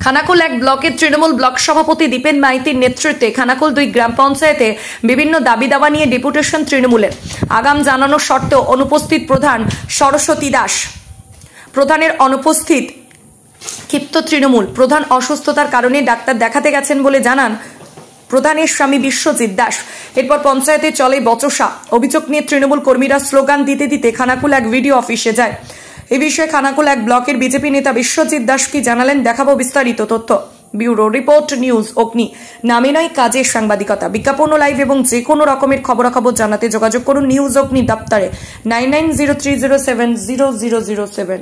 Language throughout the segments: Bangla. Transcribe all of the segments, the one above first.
খানাকুল 1 ব্লকের তৃণমূল ব্লক সভাপতি দীপেন মাইতির নেতৃত্বে খানাকুল 2 গ্রাম পঞ্চায়েতে বিভিন্ন দাবি দাওয়া নিয়ে ডেপুটেশন তৃণমূলের। আগাম জানানোর সত্ত্বেও অনুপস্থিত প্রধান সরস্বতী দাস প্রধানের অনুপস্থিত ক্ষিপ্ত তৃণমূল। প্রধান অসুস্থতার কারণে ডাক্তার দেখাতে গেছেন বলে জানান প্রধানের স্বামী বিশ্বজিৎ দাস। এরপর পঞ্চায়েতে চলে বচসা। অভিযোগ নিয়ে তৃণমূল কর্মীরা স্লোগান দিতে দিতে খানাকুল 1 ভিডিও অফিসে যায়। এই বিষয়ে খানাকুল 1 ব্লকের বিজেপি নেতা বিশ্বজিৎ দাস কি জানালেন দেখাবো বিস্তারিত তথ্য। ব্যুরো রিপোর্ট, নিউজ অগ্নি। নামে নয় কাজের সাংবাদিকতা। বিজ্ঞাপন, লাইভ এবং যে কোনো রকমের খবরাখবর জানাতে যোগাযোগ করুন নিউজ অগ্নি দপ্তরে 9903070007।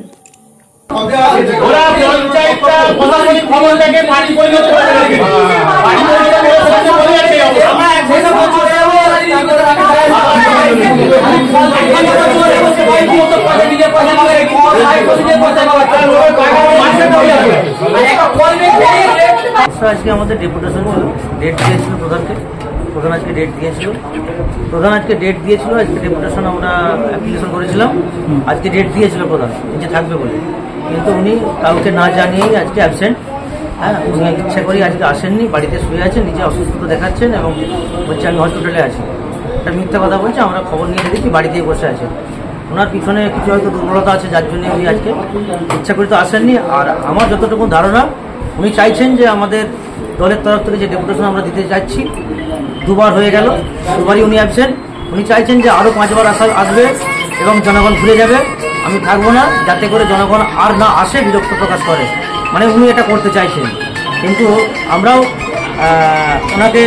আজকে আমাদের ডেপুটেশন ছিল, ডেট দিয়েছিল প্রধানকে। প্রধান আজকে ডেট দিয়েছিল, আজকে ডেপুটেশন আমরা অ্যাপ্লিকেশন করেছিলাম। আজকে ডেট দিয়েছিল প্রধান যে থাকবে বলে, কিন্তু উনি কাউকে না জানিয়েই আজকে অ্যাবসেন্ট। হ্যাঁ, উনি ইচ্ছা করে আজকে আসেননি, বাড়িতে শুয়ে আছেন, নিজে অসুস্থতা দেখাচ্ছেন এবং বলছে আমি হসপিটালে আছি। একটা মিথ্যা কথা বলছে। আমরা খবর নিয়ে দেখেছি বাড়িতেই বসে আছেন। ওনার পিছনে কিছু হয়তো দুর্বলতা আছে, যার জন্য উনি আজকে ইচ্ছা করে তো আসেননি। আর আমার যতটুকু ধারণা, উনি চাইছেন যে আমাদের দলের তরফ থেকে যে ডেপুটেশন আমরা দিতে চাচ্ছি, 2 বার হয়ে গেল, 2 বারই উনি অ্যাবসেন্ট। উনি চাইছেন যে আরও 5 বার আসবে এবং জনগণ ভুলে যাবে, আমি থাকবো না, যাতে করে জনগণ আর না আসে, বিরক্ত প্রকাশ করে। মানে উনি এটা করতে চাইছেন। কিন্তু আমরাও ওনাকে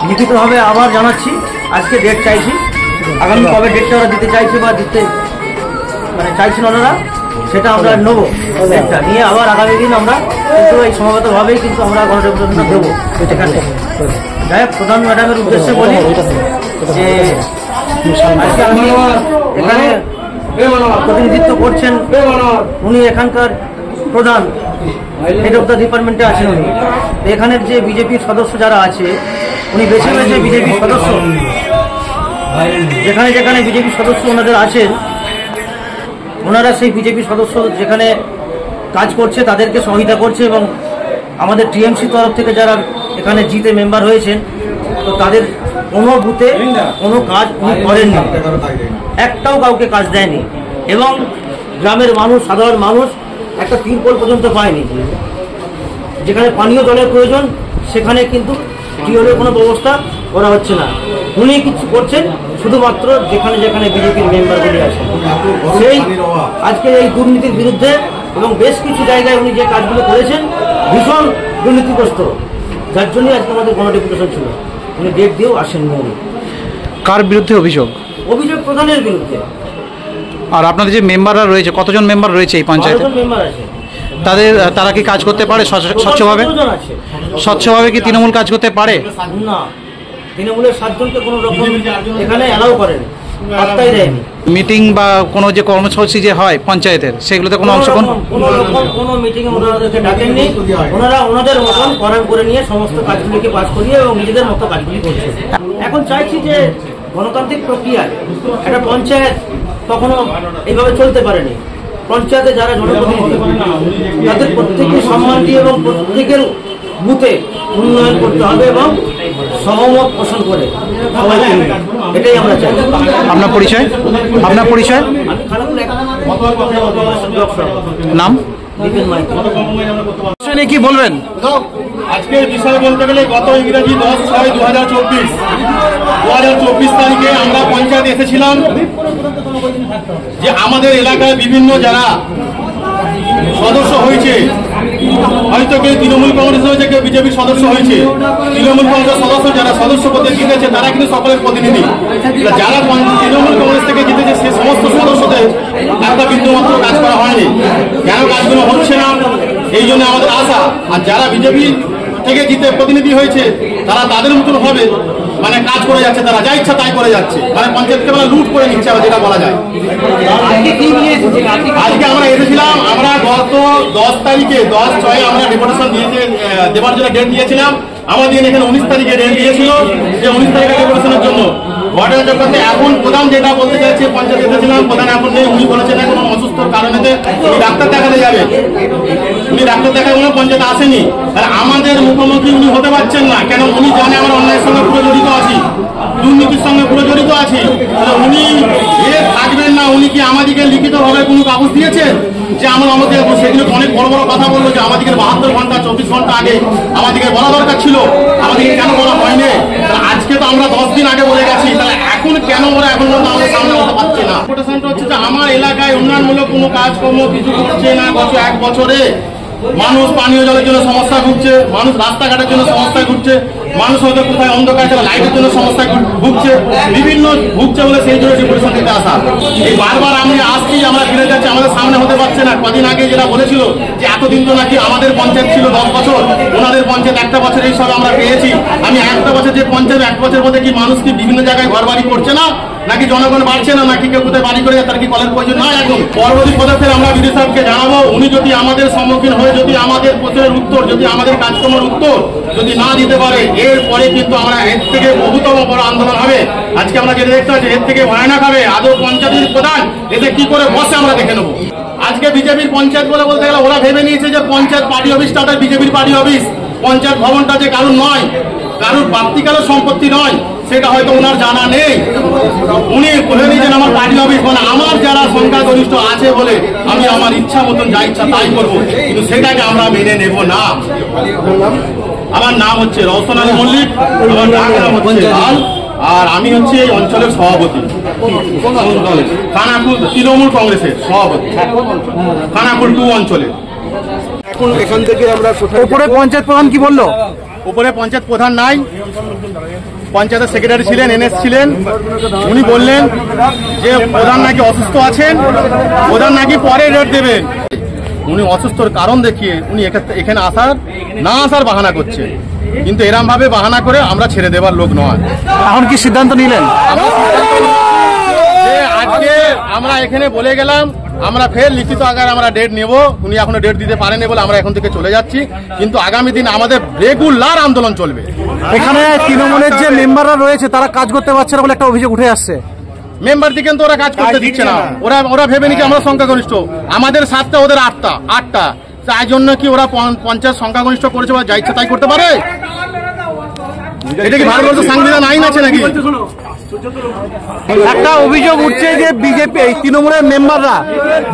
লিখিতভাবে আবার জানাচ্ছি, আজকে ডেট চাইছি। আগামী কবে ডেটটা ওরা দিতে চাইছে বা দিতে চাইছেন ওনারা, সেটা আমরা নেবো। ডেটটা নিয়ে আবার আগামী দিন আমরা কিন্তু এই সমাগতভাবেই কিন্তু আমরা গণডেপুটেশনটা দেবো এখানে। যাই হোক, প্রধান ম্যাডামের উদ্দেশ্যে বলি যে আজকে আমি এখানে প্রতিনিধিত্ব করছেন উনি, এখানকার প্রধান, হেড অফ দ্য ডিপার্টমেন্টে আছেন উনি। এখানের যে বিজেপির সদস্য যারা আছে, উনি বেছে বেছে বিজেপির সদস্য, যেখানে যেখানে বিজেপি সদস্য ওনাদের আছেন, ওনারা সেই বিজেপি সদস্য যেখানে কাজ করছে তাদেরকে সহায়তা করছে। এবং আমাদের টিএমসি তরফ থেকে যারা এখানে জিতে মেম্বার হয়েছেন, তো তাদের কোনো বুথে কোনো কাজ উনি করেননি, একটাও কাউকে কাজ দেয়নি। এবং গ্রামের মানুষ, সাধারণ মানুষ একটা তিরপল পর্যন্ত পায়নি। যেখানে পানীয় জলের প্রয়োজন, সেখানে কিন্তু টিওলের কোনো ব্যবস্থা করা হচ্ছে না। উনি কিছু করছেন শুধুমাত্র যেখানে যেখানে বিজেপির মেম্বারগুলি আছে, সেই আজকে এই দুর্নীতির বিরুদ্ধে এবং বেশ কিছু জায়গায় উনি যে কাজগুলো করেছেন ভীষণ দুর্নীতিগ্রস্ত, যার জন্যই আজকে আমাদের গণডেপুটেশন ছিল। উনি ডেট দিয়েও আসেননি। উনি কার বিরুদ্ধে অভিযোগ? অভিযোগ প্রধানের বিরুদ্ধে। আর আপনাদের যে মেম্বাররা রয়েছে, কতজন মেম্বার রয়েছে এই পঞ্চায়েতে? মেম্বার আছে। তারা কি কাজ করতে পারে স্বচ্ছভাবে? স্বচ্ছভাবে কি তৃণমূল কাজ করতে পারে? না, তৃণমূলের 7 জনকে কোনো রকম এখানে অ্যালাউ করেন, পাত্তাই দেয়নি। মিটিং বা কোনো যে কর্মসূচি যে হয় পঞ্চায়েতের, সেগুলোতে কোনো অংশগ্রহণ? কোনো মিটিংয়ে ওনাদেরকে ডাকেননি। ওনারা ওনাদের মতন করান করে নিয়ে সমস্ত কাজগুলিকে পাস করিয়ে এবং নিজেদের মতো কাজগুলি করছে। এখন চাইছি যে গণতান্ত্রিক প্রক্রিয়ায় একটা পঞ্চায়েত কখনো এইভাবে চলতে পারেনি। পঞ্চায়েতে যারা জনপ্রতিনিধি, তাদের প্রত্যেককে সম্মান দিয়ে এবং প্রত্যেকের বুথে উন্নয়ন করতে হবে এবং সহমত পোষণ করে সবাইকে, এটাই আমরা চাই। আপনার পরিচয়? নাম? দীপেন মাইতি। কি বলবেন আজকের বিষয় বলতে গেলে গত ইংরেজি 10/6/2024 তারিখে আমরা পঞ্চায়েত এসেছিলাম যে আমাদের এলাকায় বিভিন্ন যারা সদস্য হয়েছে, হয়তো কেউ তৃণমূল কংগ্রেস হয়েছে, কেউ বিজেপির সদস্য হয়েছে। তৃণমূল কংগ্রেস সদস্য যারা সদস্য পদে জিতেছে তারা কিন্তু সকলের প্রতিনিধি। যারা তৃণমূল কংগ্রেস থেকে জিতেছে সে সমস্ত সদস্যদের একটা বিন্দুমাত্র কাজ করা হয়নি। কেন কাজগুলো হচ্ছে না, এই জন্য আমাদের আশা। আর যারা বিজেপি থেকে জিতে প্রতিনিধি হয়েছে তারা তাদের মতন হবে, মানে কাজ করে যাচ্ছে, তারা যা ইচ্ছা তাই করে যাচ্ছে, মানে পঞ্চায়েতকে মানে লুট করে নিচ্ছে, যেটা বলা যায়। আজকে আমরা এসেছিলাম, আমরা গত 10 তারিখে 10/6 আমরা ডেপুটেশন দেওয়ার জন্য ডেট দিয়েছিলাম। আমাদের এখানে 19 তারিখে ডেট দিয়েছিল যে 19 তারিখে ডেপুটেশনের জন্য। ঘটনা চক্রতে এখন প্রধান যেটা বলতে চাইছে, পঞ্চায়েত এসেছিলাম, প্রধান এখন নেই। উনি বলেছেন এখন অসুস্থ কারণে উনি ডাক্তার দেখাতে যাবে। উনি উনি ডাক্তার দেখায় কোনো পঞ্চায়েত আসেনি, তাহলে আমাদের মুখোমুখি উনি হতে পারছেন না কেন? উনি জানে আমরা অন্যায়ের সঙ্গে পুরো জড়িত আছি, দুর্নীতির সঙ্গে পুরো জড়িত আছি, তাহলে উনি থাকবেন না? উনি কি আমাদেরকে লিখিতভাবে কোনো কাগজ দিয়েছেন যে আমরা আমাদের সেগুলো অনেক বড় বড় কথা বললো যে আমাদেরকে 72 ঘন্টা 24 ঘন্টা আগে আমাদেরকে বলা দরকার ছিল, আমাদেরকে কেন বলা হয়নি? আজকে তো আমরা 10 দিন আগে বলে গেছি, তাহলে এখন কেন ওরা এখন পর্যন্ত আমাদের সামনে হতে পারছে না? প্রোটেশনটা হচ্ছে যে আমার এলাকায় উন্নয়নমূলক কোনো কাজকর্ম কিছু করছে না। গত 1 বছরে মানুষ পানীয় জলের জন্য সমস্যা ভুগছে, মানুষ রাস্তাঘাটের জন্য সমস্যায় ঘুরছে, মানুষ হয়তো কোথায় অন্ধকার লাইটের জন্য সমস্যায় ভুগছে, বিভিন্ন ভুগছে বলে সেই জন্য ডেপুটেশন দিতে আসা। এই বারবার আমি আসছি, আমরা ফিরে যাচ্ছি, আমাদের সামনে হতে পারছে না। কদিন আগে যেটা বলেছিল যে এতদিন তো নাকি আমাদের পঞ্চায়েত ছিল 10 বছর, ওনাদের পঞ্চায়েত 1টা বছর এই সব আমরা পেয়েছি। আমি 1টা বছর যে পঞ্চায়েত 1 বছর মধ্যে কি মানুষ কি বিভিন্ন জায়গায় ঘর বাড়ি করছে না, নাকি জনগণ বাড়ছে না, নাকি কেউ কোথায় বাড়ি করে তার কি কলের প্রয়োজন না? এখন পরবর্তী পদক্ষেপ আমরা বিডি সাহেবকে জানাবো। উনি যদি আমাদের সম্মুখীন হয়ে যদি আমাদের প্রশ্নের উত্তর, যদি আমাদের কাজকর্মের উত্তর যদি না দিতে পারে, এরপরে কিন্তু আমরা এর থেকে বহুতম বড় আন্দোলন হবে। আজকে আমরা যেটা দেখতে পাচ্ছি এর থেকে ভয়ানক হবে। আদৌ পঞ্চায়েতের প্রধান এতে কি করে বসে আমরা দেখে নেবো। আজকে বিজেপির পঞ্চায়েত বলে বলতে গেলে ওরা ভেবে নিয়েছে যে পঞ্চায়েত পার্টি অফিসটা ওটা বিজেপির পার্টি অফিস, পঞ্চায়েত ভবনটা যে কারুর নয়, কারুর ব্যক্তিগত সম্পত্তি নয়, সেটা হয়তো ওনার জানা নেই। উনি বলে নিয়েছেন আমার পার্টি অফিস, মানে আমার যারা সংখ্যাগরিষ্ঠ আছে বলে আমি আমার ইচ্ছা মতন যা ইচ্ছা তাই করবো, কিন্তু সেটাকে আমরা মেনে নেব না। আমার নাম হচ্ছে রওশন আলী মল্লিক, আমার নাম হচ্ছে লাল, আর আমি হচ্ছে এই অঞ্চলের সভাপতি, খানাকুল তৃণমূল কংগ্রেসের সভাপতি, খানাকুল 2 অঞ্চলে। এখন এখান থেকে আমরা উপরে পঞ্চায়েত প্রধান কি বললো? উপরে পঞ্চায়েত প্রধান নাই, পঞ্চায়েতের সেক্রেটারি ছিলেন, এনএস ছিলেন। উনি বললেন যে প্রধান নাকি অসুস্থ আছেন, প্রধান নাকি পরে রেট দেবেন। উনি অসুস্থর কারণ দেখিয়ে উনি এখানে না আসার বাহানা করছে, কিন্তু এরম ভাবে বাহানা করে আমরা ছেড়ে দেবার লোক নয়। এখন কি সিদ্ধান্ত নিলেন? যে আজকে আমরা এখানে বলে গেলাম, আমরা ফের লিখিত আকারে আমরা ডেট নেব। উনি এখনো ডেট দিতে পারেনি বলে আমরা এখন থেকে চলে যাচ্ছি, কিন্তু আগামী দিন আমাদের রেগুলার আন্দোলন চলবে। এখানে তৃণমূলের যে মেম্বাররা রয়েছে তারা কাজ করতে পারছে না বলে একটা অভিযোগ উঠে আসছে। মেম্বার দিকে তো ওরা কাজ করতে দিচ্ছে না, ওরা ভেবে নিচ্ছে আমরা সংখ্যাগরিষ্ঠ, আমাদের 7টা ওদের 8টা, তাই জন্য কি ওরা পঞ্চায়েত সংখ্যাগরিষ্ঠ করেছে বা যা ইচ্ছা তাই করতে পারে? এটা কি ভারতবর্ষের সংবিধান আইন আছে নাকি? একটা অভিযোগ উঠছে যে বিজেপি তৃণমূলের মেম্বাররা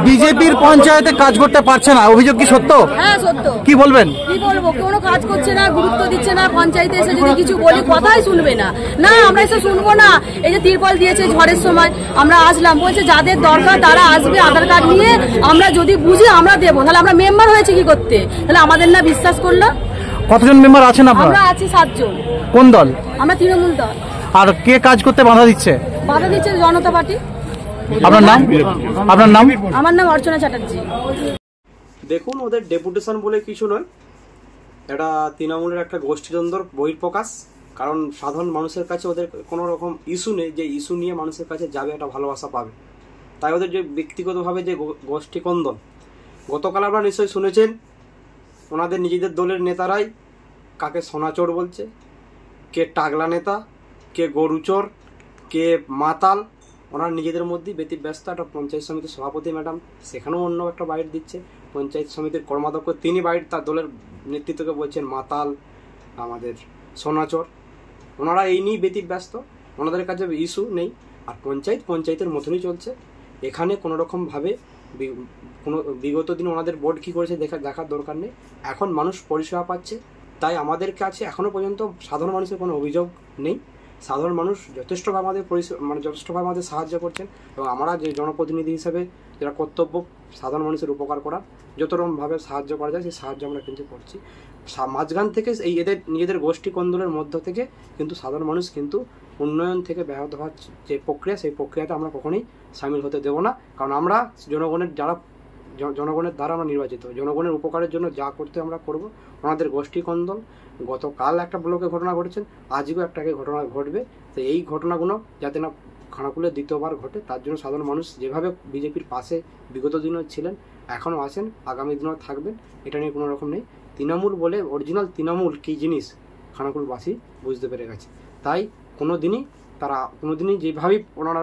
বিজেপির পঞ্চায়েতে কাজ করতে পারছে না, অভিযোগ কি সত্য? হ্যাঁ সত্য। কি বলবেন? কি বলবো, কোনো কাজ করছে না, গুরুত্ব দিচ্ছে না। পঞ্চায়েতে এসে যদি কিছু বলি কথাই শুনবে না। না আমরা এসে শুনবো না। এই যে তিরপল দিয়েছে ঝড়ের সময়, আমরা আসলাম, বলছে যাদের দরকার তারা আসবে আধার কার্ড নিয়ে, আমরা যদি বুঝি আমরা দেবো। তাহলে আমরা মেম্বার হয়েছে কি করতে? তাহলে আমাদের না বিশ্বাস করলো। কতজন মেম্বার আছেন আপনারা? আমরা আছি 7 জন। কোন দল? আমরা তৃণমূল দল। আর কে কাজ করতে বাধা দিচ্ছে? বাধা দিচ্ছে জনতা পার্টি। আপনার নাম? আপনার নাম? আমার নাম অর্চনা চ্যাটার্জি। দেখুন, ওদের ডেপুটেশন বলে কিছু নয়, এটা তৃণমূলের একটা গোষ্ঠীদ্বন্দ্বর বহিঃপ্রকাশ। কারণ সাধারণ মানুষের কাছে ওদের কোনো রকম ইস্যু নেই যে ইস্যু নিয়ে মানুষের কাছে যাবে একটা ভালোবাসা পাবে। তাই ওদের যে ব্যক্তিগতভাবে যে গোষ্ঠী কন্দল, গতকাল আপনারা নিশ্চয়ই শুনেছেন ওনাদের নিজেদের দলের নেতারাই কাকে সোনাচোর বলছে, কে টাগলা নেতা, কে গরুচোর, কে মাতাল। ওনার নিজেদের মধ্যেই ব্যতিব্যস্ত। একটা পঞ্চায়েত সমিতির সভাপতি ম্যাডাম সেখানেও অন্য একটা বাইট দিচ্ছে, পঞ্চায়েত সমিতির কর্মাধ্যক্ষ তিনি বাইট তার দলের নেতৃত্বকে বলছেন মাতাল, আমাদের সোনাচোর। ওনারা এই নিয়েই ব্যতিব্যস্ত, ওনাদের কাছে ইস্যু নেই। আর পঞ্চায়েতের মতনই চলছে। এখানে কোনো রকমভাবে কোনো বিগত দিন ওনাদের বোর্ড কী করেছে দেখার দরকার নেই। এখন মানুষ পরিষেবা পাচ্ছে, তাই আমাদের কাছে এখনও পর্যন্ত সাধারণ মানুষের কোনো অভিযোগ নেই। সাধারণ মানুষ যথেষ্টভাবে যথেষ্টভাবে আমাদের সাহায্য করছেন, এবং আমরা যে জনপ্রতিনিধি হিসেবে যেটা কর্তব্য সাধারণ মানুষের উপকার করা, যত রকমভাবে সাহায্য করা যায় সেই সাহায্য আমরা কিন্তু করছি। মাঝখান থেকে এদের নিজেদের গোষ্ঠী কন্দলের মধ্য থেকে কিন্তু সাধারণ মানুষ কিন্তু উন্নয়ন থেকে ব্যাহত হওয়ার যে প্রক্রিয়া, সেই প্রক্রিয়াটা আমরা কখনোই সামিল হতে দেবো না। কারণ আমরা জনগণের দ্বারা আমরা নির্বাচিত, জনগণের উপকারের জন্য যা করতে আমরা করব। ওনাদের গোষ্ঠী কন্দল গতকাল একটা ব্লকে ঘটনা ঘটেছেন, আজকেও একটা ঘটনা ঘটবে। তো এই ঘটনাগুলো যাতে না খানাকুলে দ্বিতীয়বার ঘটে, তার জন্য সাধারণ মানুষ যেভাবে বিজেপির পাশে বিগত দিনও ছিলেন, এখনও আছেন, আগামী দিনেও থাকবেন, এটা নিয়ে কোনো রকম নেই। তৃণমূল বলে অরিজিনাল তৃণমূল কী জিনিস খানাকুলবাসী বুঝতে পেরে গেছে। তাই কোনো দিনই যেভাবেই ওনারা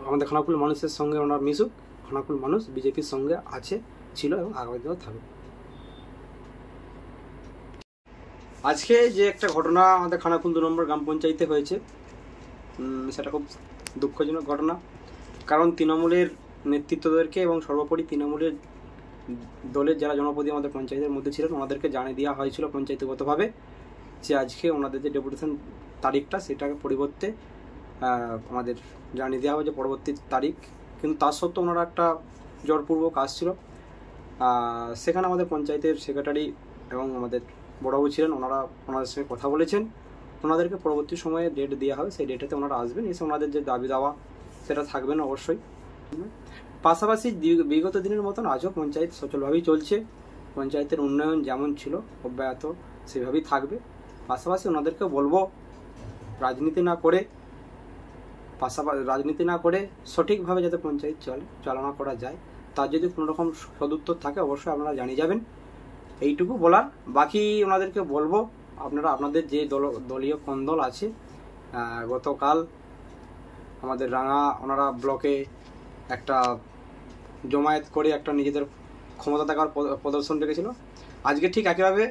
আমাদের খানাকুল মানুষের সঙ্গে ওনারা মিশুক, খানাকুল মানুষ বিজেপির সঙ্গে আছে, ছিল এবং আগামী দিনেও থাকবে। আজকে যে একটা ঘটনা আমাদের খানাকুল 2 নম্বর গ্রাম পঞ্চায়েতে হয়েছে, সেটা খুব দুঃখজনক ঘটনা। কারণ তৃণমূলের নেতৃত্বদেরকে এবং সর্বোপরি তৃণমূলের দলের যারা জনপ্রতিনিধি আমাদের পঞ্চায়েতের মধ্যে ছিলেন ওনাদেরকে জানিয়ে দেওয়া হয়েছিল পঞ্চায়েতগতভাবে যে আজকে ওনাদের যে ডেপুটেশন তারিখটা সেটাকে পরিবর্তে আমাদের জানিয়ে দেওয়া হয়েছে পরবর্তী তারিখ। কিন্তু তার সত্ত্বেও ওনারা একটা জোরপূর্বক আসছিল। সেখানে আমাদের পঞ্চায়েতের সেক্রেটারি এবং আমাদের বড়বাবু ছিলেন, ওনাদের সঙ্গে কথা বলেছেন। ওনাদেরকে পরবর্তী সময়ে ডেট দেওয়া হবে, সেই ডেটেতে ওনারা আসবেন, এসে ওনাদের যে দাবি দাওয়া সেটা থাকবেন অবশ্যই। পাশাপাশি বিগত দিনের মতন আজও পঞ্চায়েত সচলভাবেই চলছে। পঞ্চায়েতের উন্নয়ন যেমন ছিল অব্যাহত সেভাবেই থাকবে। পাশাপাশি ওনাদেরকে বলবো রাজনীতি না করে সঠিকভাবে যাতে পঞ্চায়েত চালনা করা যায়, তার যদি কোনো রকম সদুত্তর থাকে অবশ্যই আপনারা জানিয়ে যাবেন, এইটুকু বলার। বাকি ওনাদেরকে বলবো আপনারা আপনাদের যে দলীয় কন্দল আছে, গতকাল আমাদের ওনারা ব্লকে একটা জমায়েত করে একটা নিজেদের ক্ষমতা থাকার প্রদর্শন রেখেছিল। আজকে ঠিক একইভাবে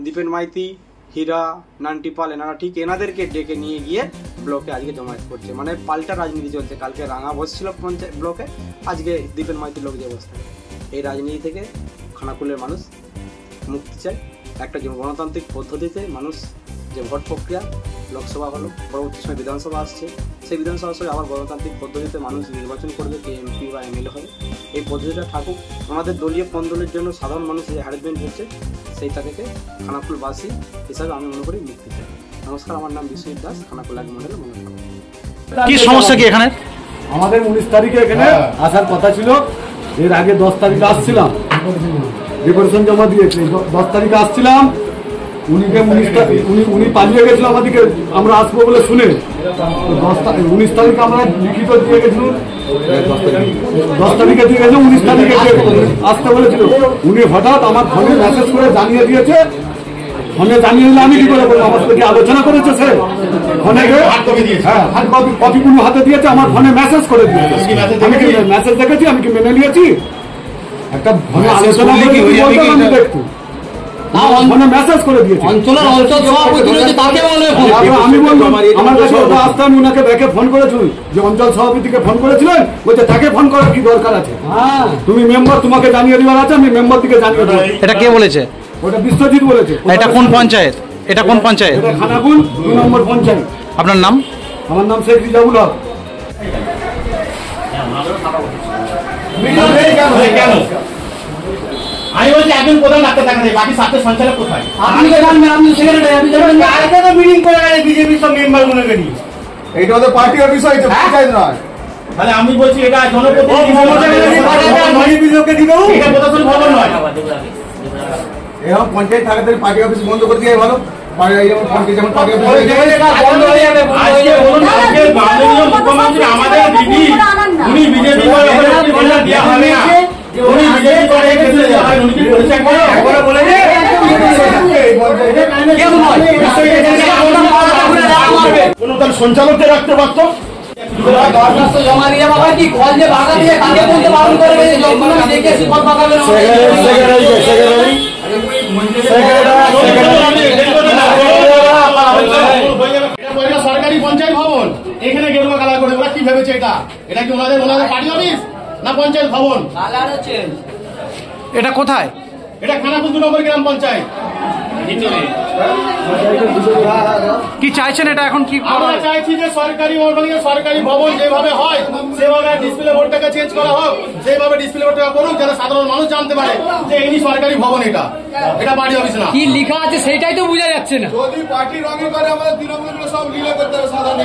দীপেন মাইতি, হীরা, নান্টিপাল এনারা ঠিক এনাদেরকে ডেকে নিয়ে গিয়ে ব্লকে আজকে জমায়েত করছে। মানে পাল্টা রাজনীতি চলছে। কালকে রাঙা বসছিল পঞ্চায়েত ব্লকে, আজকে দীপেন মাইতির লোক যে বসছে। এই রাজনীতি থেকে খানাকুলের মানুষ মুক্তি চায়। একটা গণতান্ত্রিক পদ্ধতিতে মানুষ যে ভোট প্রক্রিয়া, লোকসভা হলো, পরবর্তী সময় বিধানসভা আসছে, সেই বিধানসভা আসলে আবার গণতান্ত্রিক পদ্ধতিতে মানুষ নির্বাচন করবে, কে এমপি বা এমএলএ হবে। এই পদ্ধতিটা থাকুক। আমাদের দলীয় কন্দলের জন্য সাধারণ মানুষ যে হ্যারাসমেন্ট হচ্ছে সেই থেকে খানাকুলবাসী হিসাবে আমি মনে করি মুক্তি চাই। নমস্কার, আমার নাম বিশ্বজিৎ দাস, খানাকুল 1 মন্ডলে মনে করি। কি সমস্যা কি এখানে? আমাদের 19 তারিখে এখানে আসার কথা ছিল, এর আগে 10 তারিখে আসছিলাম, ডেপুটেশন জমা দিয়েছি। 10 তারিখে আসছিলাম, উনি পালিয়ে গেছিল আমাদেরকে, আমরা আসবো বলে শুনে। 19 তারিখে আমরা লিখিত দিয়ে গেছিলাম, 10 তারিখে দিয়ে গেছিলাম, 19 তারিখে আসতে বলেছিল। উনি হঠাৎ আমার ফোনে মেসেজ করে জানিয়ে দিয়েছে। ফোনে জানিয়ে দিলে আমি কি করে বলবো? আমার সাথে কি আলোচনা করেছে সে? ফোনে কপিগুলো হাতে দিয়েছে, আমার ফোনে মেসেজ করে দিয়েছে। আমি কি মেসেজ দেখেছি? আমি কি মেনে নিয়েছি? একটা ফোনে আলোচনা করে আমি দেখতো, ফোনে মেসেজ করে দিয়েছি। আমি বললাম আমার কাছে আসতে, আমি ওনাকে ব্যাকে ফোন করেছি যে অঞ্চল সভাপতিকে ফোন করেছিলেন, বলছে তাকে ফোন করার কি দরকার আছে? তুমি মেম্বার, তোমাকে জানিয়ে দেওয়ার আছে, আমি মেম্বার দিকে জানিয়ে দেবো। এটা কে বলেছে? ওটা বিশ্বজিৎ বলেছে। এটা কোন পঞ্চায়েত? এটা কোন পঞ্চায়েত? এটা খানাকুল 2 নম্বর পঞ্চায়েত। আপনার নাম? আমার নাম শেখ রিজাউল হক। আমি বলছি একজন প্রধান ডাক্তার দেখা যায়, বাকি 7 সঞ্চালক কোথায়? আপনি তো জানেন, আপনি সেক্রেটারি, আপনি জানেন আজকে তো মিটিং করে গেছে বিজেপি সব মেম্বার গুলোকে নিয়ে। এইটা তো পার্টি অফিস হইছে, পঞ্চায়েত নয়। তাহলে আমি বলছি এটা জনপ্রতিনিধি এটা প্রশাসন ভবন নয়। এরকম পঞ্চায়েত থাকাতে পার্টি অফিস বন্ধ করে দিয়ে ভালো। যেমন পার্টি অফিস বন্ধ হয়ে যাবে। আজকে বলুন, আজকে মাননীয় মুখ্যমন্ত্রী আমাদের দিদি, উনি বিজেপি করে দেওয়া হবে না, উনি বিজেপি করে গেছে, উনি কি বলেছেন? একবার বলে যে কোন তার সঞ্চালককে রাখতে পারতো। জমা দিয়ে বাবা কি কল যে ভাগা দিয়ে কাকে বলতে বারণ করে গেছে, যখন আমি দেখেছি কল ভাগাবে না। সরকারি পঞ্চায়েত ভবন, এখানে গেরুয়া কালার করে ওরা কি ভেবেছে? এটা কি ওনাদের পার্টি অফিস না পঞ্চায়েত ভবন? এটা কোথায়? এটা খানাকুল 2 নম্বর গ্রাম পঞ্চায়েত। কি চাইছেন এটা এখন? কি আমরা চাইছি যে সরকারি ভবন যেভাবে হয় সেভাবে ডিসপ্লে বোর্ডটাকে চেঞ্জ করা হোক, সেইভাবে ডিসপ্লে বোর্ডটা করুক, যাতে সাধারণ মানুষ জানতে পারে যে এই সরকারি ভবন, এটা পার্টি অফিস না। কি লেখা আছে সেটাই তো বোঝা যাচ্ছে না। যদি পার্টি রঙে করে আমাদের তৃণমূলগুলো সব লীলা করতে হবে সাধারণ।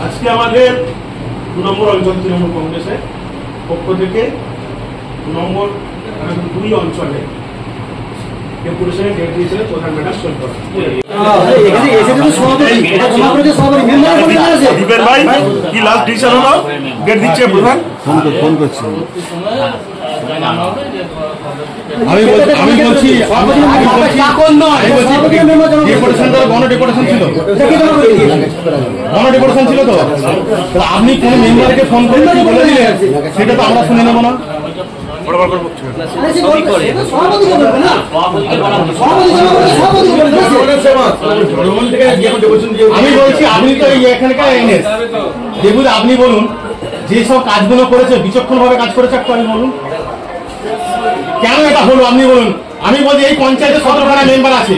আজকে আমাদের 2 নম্বর অঞ্চল তৃণমূল কংগ্রেসের পক্ষ থেকে 2 নম্বর 2 অঞ্চলে ডেপুটেশনে ডেট দিয়েছিলেন প্রধান ম্যাডাম সই করা। দীপেন ভাই কি লাস্ট ডিসিশন হলো? ডেট দিচ্ছে প্রধান, ফোন করছি। আমি বলছি ডেপুটেশন তো গণ ডেপুটেশন ছিল, গণ ডেপুটেশন ছিল তো, আপনি কোন মেম্বারকে ফোন করে বলে দিলেন সেটা তো আমরা শুনে নেবো না। আমি বলছি আপনি তো এখানকার এনএস দেখুন, আপনি বলুন যেসব কাজগুলো করেছে বিচক্ষণ ভাবে কাজ করেছে একটু আমি বলুন কেন এটা হলো, আপনি বলুন। আমি বলছি এই পঞ্চায়েতে 17খানা মেম্বার আছে,